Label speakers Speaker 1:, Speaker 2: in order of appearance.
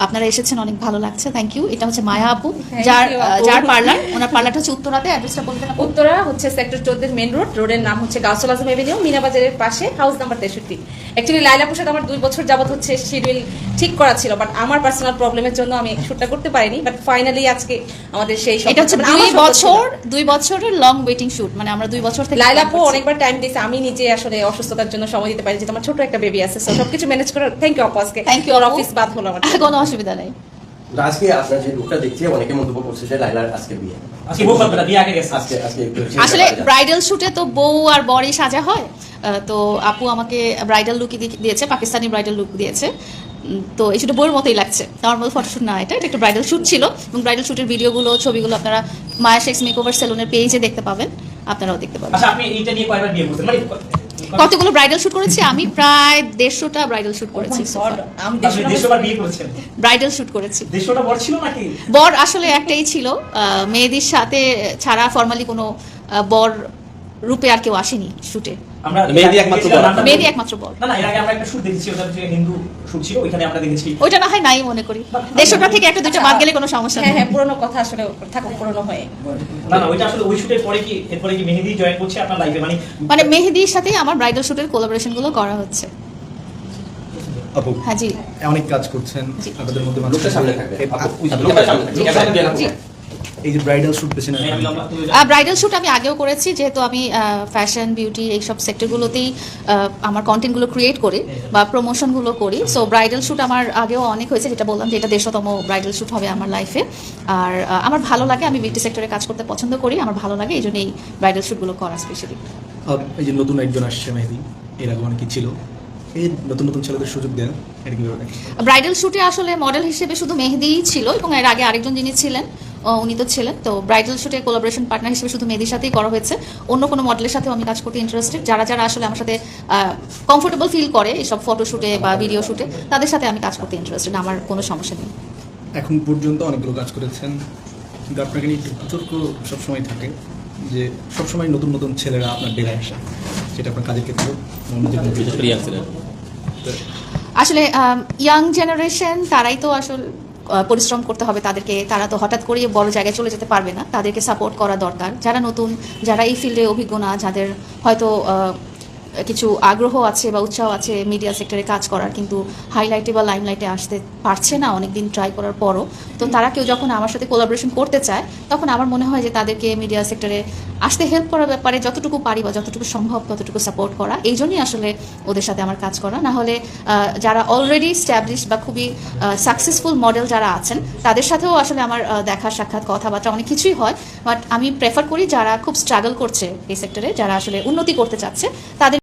Speaker 1: আপনারা এসেছেন, অনেক ভালো লাগছে, থ্যাংক ইউ। এটা হচ্ছে মায়া আপু, যার পার্লার, ওনার পার্লারটা হচ্ছে উত্তরাতে। অ্যাড্রেসটা বলবেন?
Speaker 2: উত্তরা হচ্ছে সেক্টর 14 মেইন রোড, রোডের নাম হচ্ছে গাউসুল আজম এভিনিউ, মিনা বাজারের পাশে, হাউস নাম্বার 63। অ্যাকচুয়ালি লাইলাপুর সাথে আমার 2 বছর যাবত হচ্ছে শিডিউল ঠিক করা ছিল, বাট আমার পার্সোনাল প্রবলেমের জন্য আমি শুটটা করতে পারিনি, বাট ফাইনালি আজকে আমাদের সেই
Speaker 1: এটা হচ্ছে 2 বছরের লং ওয়েটিং শুট, মানে আমরা 2 বছর থেকে।
Speaker 2: লাইলাপু অনেকবার টাইম দিয়েছে, আমি নিজে আসলে অসুস্থতার জন্য সময় দিতে পারি, যে আমার ছোট একটা বেবি আছে, সো সবকিছু ম্যানেজ করে। থ্যাংক ইউ আপু, আজকে
Speaker 1: থ্যাংক ইউ।
Speaker 2: অফিস বাদ হলো আমার,
Speaker 1: কোনো অসুবিধা নেই।
Speaker 3: আজকে আপনার যে লুকটা দেখছি অনেকে মন্তব্য করছে যে লাইলার আজকে বিয়ে,
Speaker 4: আজকে বউ করবে না, বিয়ে আগে গেছে।
Speaker 3: আজকে
Speaker 1: আসলে ব্রাইডাল শুটে তো বউ আর বরই সাজা হয়, তো আপু আমাকে ব্রাইডাল লুকই দিয়েছে, পাকিস্তানি ব্রাইডাল লুক দিয়েছে। তো এই শুটে বউর মতোই লাগছে, নর্মাল ফটোশুট না, এটা একটা ব্রাইডাল শুট ছিল। এবং ব্রাইডাল শুটের ভিডিওগুলো, ছবিগুলো আপনারা মায়া শেখস মেকওভার সেলুনের পেজে দেখতে পাবেন, আপনারাও দেখতে পাবেন।
Speaker 4: আচ্ছা, আপনি এইটা নিয়ে কয়বার বিয়ে করছেন? মানে
Speaker 1: কতগুলো ব্রাইডাল শুট করেছি আমি? প্রায় 150টা ব্রাইডাল শুট করেছি।
Speaker 2: আমি
Speaker 4: আপনি 150বার বিয়ে করেছেন?
Speaker 1: ব্রাইডাল শুট করেছি।
Speaker 4: 150টা বর ছিল নাকি?
Speaker 1: বর আসলে একটাই ছিল, মেহেদির সাথে ছাড়া ফর্মালি কোনো বর রূপে আর কেউ আসেনি শুটে।
Speaker 4: আমরা
Speaker 3: মেহেদি একমাত্র বর।
Speaker 1: মেহেদি একমাত্র বর।
Speaker 4: না, এর আগে আমরা একটা শুট দেখেছি, ওটা হচ্ছে হিন্দু শুট ছিল, ওইখানে আমরা দেখেছি।
Speaker 1: ওইটা না হয় নাই মনে করি, 150টা থেকে একটা দুটো বাদ গেলে কোনো সমস্যা নেই।
Speaker 2: হ্যাঁ, পুরনো কথা আসলে থাকুক পুরনো হয়ে।
Speaker 4: না, ওইটা আসলে ওই শুটের পরে কি, এরপরে কি মেহেদি জয়েন করছে আপনার লাইফে?
Speaker 1: মানে মেহেদির সাথে আমার ব্রাইডাল শুটের কোলাবোরেশন গুলো করা হচ্ছে।
Speaker 5: আপু,
Speaker 1: হ্যাঁ জি,
Speaker 5: অনেক কাজ করছেন আপনাদের মধ্যে।
Speaker 3: লুকটা সামনে থাকবে, লুকটা সামনে থাকবে।
Speaker 1: জি।
Speaker 5: এই যে ব্রাইডাল শুট পেছনে
Speaker 1: ব্রাইডাল শুট আমি আগেও করেছি, যেহেতু আমি ফ্যাশন বিউটি এইসব সেক্টরগুলোতেই আমার কন্টেন্টগুলো ক্রিয়েট করি বা প্রমোশনগুলো করি। সো ব্রাইডাল শুট আমার আগেও অনেক হয়েছে, যেটা বললাম যে এটা 150তম ব্রাইডাল শুট হবে আমার লাইফে। আর আমার ভালো লাগে, আমি বিউটি সেক্টরে কাজ করতে পছন্দ করি, আমার ভালো লাগে, এই জন্য এই ব্রাইডাল শুটগুলো করা স্পেশালি।
Speaker 5: এই যে নতুন একজন আসছে মেহেদি, এর আগে অনেকে ছিল, এই নতুন নতুন ছেলেদের সুযোগ দেন, এটা কিভাবে দেখেন?
Speaker 1: ব্রাইডাল শুটে আসলে মডেল হিসেবে শুধু মেহেদিই ছিল, এবং এর আগে আরেকজন যিনি ছিলেন উনি তো ছিলেন। তো ব্রাইডাল শুটে কোলাবোরেশন পার্টনার হিসেবে শুধু মেহেদির সাথেই করা হয়েছে, অন্য কোনো মডেলের সাথেও আমি কাজ করতে ইন্টারেস্টেড। যারা যারা আসলে আমার সাথে কমফোর্টেবল ফিল করে এইসব ফটো শুটে বা ভিডিও শুটে, তাদের সাথে আমি কাজ করতে ইন্টারেস্টেড, আমার কোনো সমস্যা নেই।
Speaker 5: এখন পর্যন্ত অনেকগুলো কাজ করেছেন, কিন্তু আপনাকে নিয়ে একটু বিতর্ক সবসময় থাকে যে সবসময় নতুন নতুন ছেলেরা আপনার ডেরায় আসে, সেটা আপনার কাজের ক্ষেত্রে
Speaker 1: আসলে ইয়াং জেনারেশন তারাই তো আসলে পরিশ্রম করতে হবে তাদেরকে, তারা তো হঠাৎ করে বড় জায়গায় চলে যেতে পারবে না, তাদেরকে সাপোর্ট করা দরকার। যারা নতুন, যারা এই ফিল্ডে অভিজ্ঞ না, যাদের হয়তো কিছু আগ্রহ আছে বা উৎসাহ আছে মিডিয়া সেক্টরে কাজ করার, কিন্তু হাইলাইটে বা লাইমলাইটে আসতে পারছে না অনেকদিন ট্রাই করার পরও, তো তারা কেউ যখন আমার সাথে কোলাবোরেশন করতে চায়, তখন আমার মনে হয় যে তাদেরকে মিডিয়া সেক্টরে আসতে হেল্প করার ব্যাপারে যতটুকু পারি বা যতটুকু সম্ভব ততটুকু সাপোর্ট করা, এই জন্যই আসলে ওদের সাথে আমার কাজ করা। না হলে যারা অলরেডি স্ট্যাবলিশ বা খুবই সাকসেসফুল মডেল যারা আছেন, তাদের সাথেও আসলে আমার দেখা সাক্ষাৎ কথাবার্তা অনেক কিছুই হয়, বাট আমি প্রেফার করি যারা খুব স্ট্রাগল করছে এই সেক্টরে, যারা আসলে উন্নতি করতে চাচ্ছে, তাদের